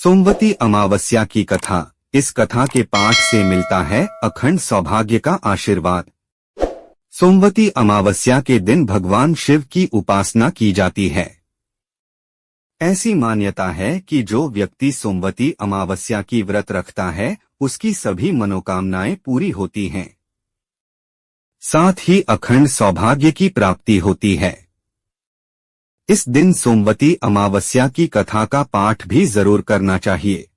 सोमवती अमावस्या की कथा। इस कथा के पाठ से मिलता है अखंड सौभाग्य का आशीर्वाद। सोमवती अमावस्या के दिन भगवान शिव की उपासना की जाती है। ऐसी मान्यता है कि जो व्यक्ति सोमवती अमावस्या की व्रत रखता है उसकी सभी मनोकामनाएं पूरी होती हैं। साथ ही अखंड सौभाग्य की प्राप्ति होती है। इस दिन सोमवती अमावस्या की कथा का पाठ भी जरूर करना चाहिए।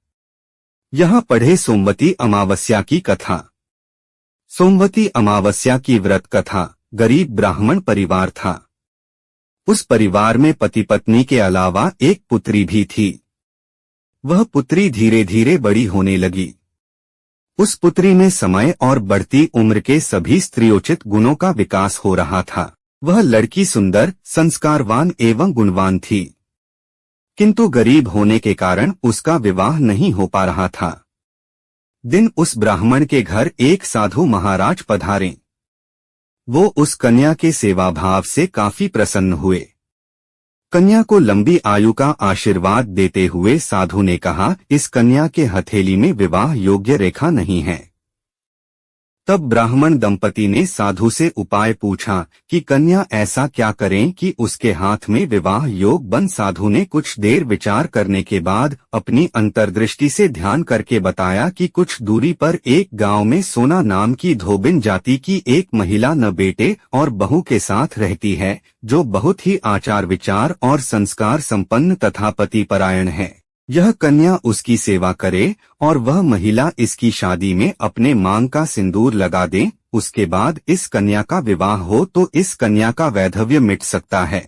यहाँ पढ़े सोमवती अमावस्या की कथा। सोमवती अमावस्या की व्रत कथा। गरीब ब्राह्मण परिवार था। उस परिवार में पति पत्नी के अलावा एक पुत्री भी थी। वह पुत्री धीरे धीरे बड़ी होने लगी। उस पुत्री में समय और बढ़ती उम्र के सभी स्त्रियोचित गुणों का विकास हो रहा था। वह लड़की सुंदर, संस्कारवान एवं गुणवान थी, किंतु गरीब होने के कारण उसका विवाह नहीं हो पा रहा था। दिन उस ब्राह्मण के घर एक साधु महाराज पधारे। वो उस कन्या के सेवा भाव से काफी प्रसन्न हुए। कन्या को लंबी आयु का आशीर्वाद देते हुए साधु ने कहा, इस कन्या के हथेली में विवाह योग्य रेखा नहीं है। तब ब्राह्मण दंपति ने साधु से उपाय पूछा कि कन्या ऐसा क्या करें कि उसके हाथ में विवाह योग बन। साधु ने कुछ देर विचार करने के बाद अपनी अंतर्दृष्टि से ध्यान करके बताया कि कुछ दूरी पर एक गांव में सोना नाम की धोबिन जाति की एक महिला न बेटे और बहू के साथ रहती है, जो बहुत ही आचार विचार और संस्कार संपन्न तथा पतिपरायण है। यह कन्या उसकी सेवा करे और वह महिला इसकी शादी में अपने मांग का सिंदूर लगा दे। उसके बाद इस कन्या का विवाह हो तो इस कन्या का वैधव्य मिट सकता है।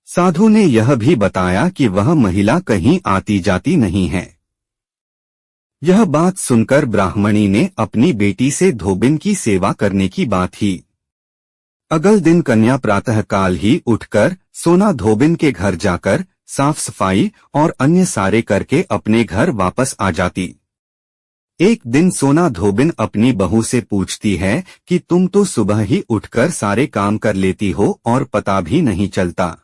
साधु ने यह भी बताया कि वह महिला कहीं आती जाती नहीं है। यह बात सुनकर ब्राह्मणी ने अपनी बेटी से धोबिन की सेवा करने की बात ही। अगले दिन कन्या प्रातःकाल ही उठकर सोना धोबिन के घर जाकर साफ सफाई और अन्य सारे करके अपने घर वापस आ जाती। एक दिन सोना धोबिन अपनी बहू से पूछती है कि तुम तो सुबह ही उठकर सारे काम कर लेती हो और पता भी नहीं चलता।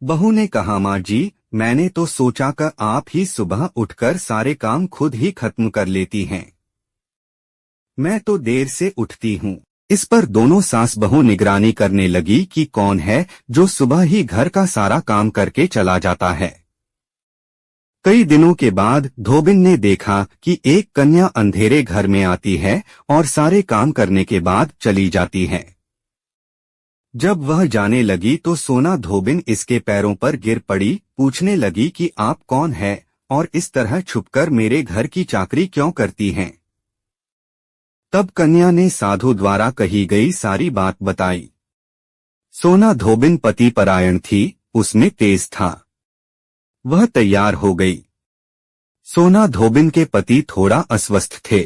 बहू ने कहा, माँ जी, मैंने तो सोचा कि आप ही सुबह उठकर सारे काम खुद ही खत्म कर लेती हैं। मैं तो देर से उठती हूँ। इस पर दोनों सास बहू निगरानी करने लगी कि कौन है जो सुबह ही घर का सारा काम करके चला जाता है। कई दिनों के बाद धोबिन ने देखा कि एक कन्या अंधेरे घर में आती है और सारे काम करने के बाद चली जाती है। जब वह जाने लगी तो सोना धोबिन इसके पैरों पर गिर पड़ी। पूछने लगी कि आप कौन है और इस तरह छुपकर मेरे घर की चाकरी क्यों करती हैं। तब कन्या ने साधु द्वारा कही गई सारी बात बताई। सोना धोबिन पति परायण थी, उसमें तेज था। वह तैयार हो गई। सोना धोबिन के पति थोड़ा अस्वस्थ थे।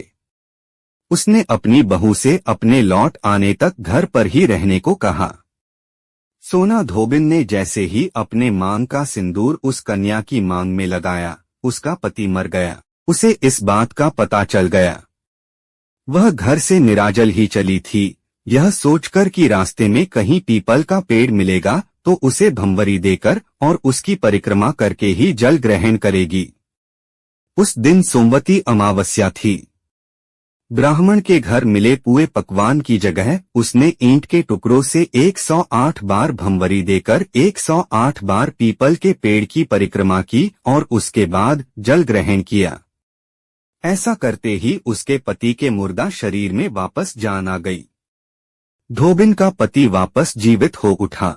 उसने अपनी बहू से अपने लौट आने तक घर पर ही रहने को कहा। सोना धोबिन ने जैसे ही अपने मांग का सिंदूर उस कन्या की मांग में लगाया, उसका पति मर गया। उसे इस बात का पता चल गया। वह घर से निराजल ही चली थी, यह सोचकर कि रास्ते में कहीं पीपल का पेड़ मिलेगा तो उसे भंवरी देकर और उसकी परिक्रमा करके ही जल ग्रहण करेगी। उस दिन सोमवती अमावस्या थी। ब्राह्मण के घर मिले पुए पकवान की जगह उसने ईंट के टुकड़ों से 108 बार भंवरी देकर 108 बार पीपल के पेड़ की परिक्रमा की और उसके बाद जल ग्रहण किया। ऐसा करते ही उसके पति के मुर्दा शरीर में वापस जान आ गई। धोबिन का पति वापस जीवित हो उठा।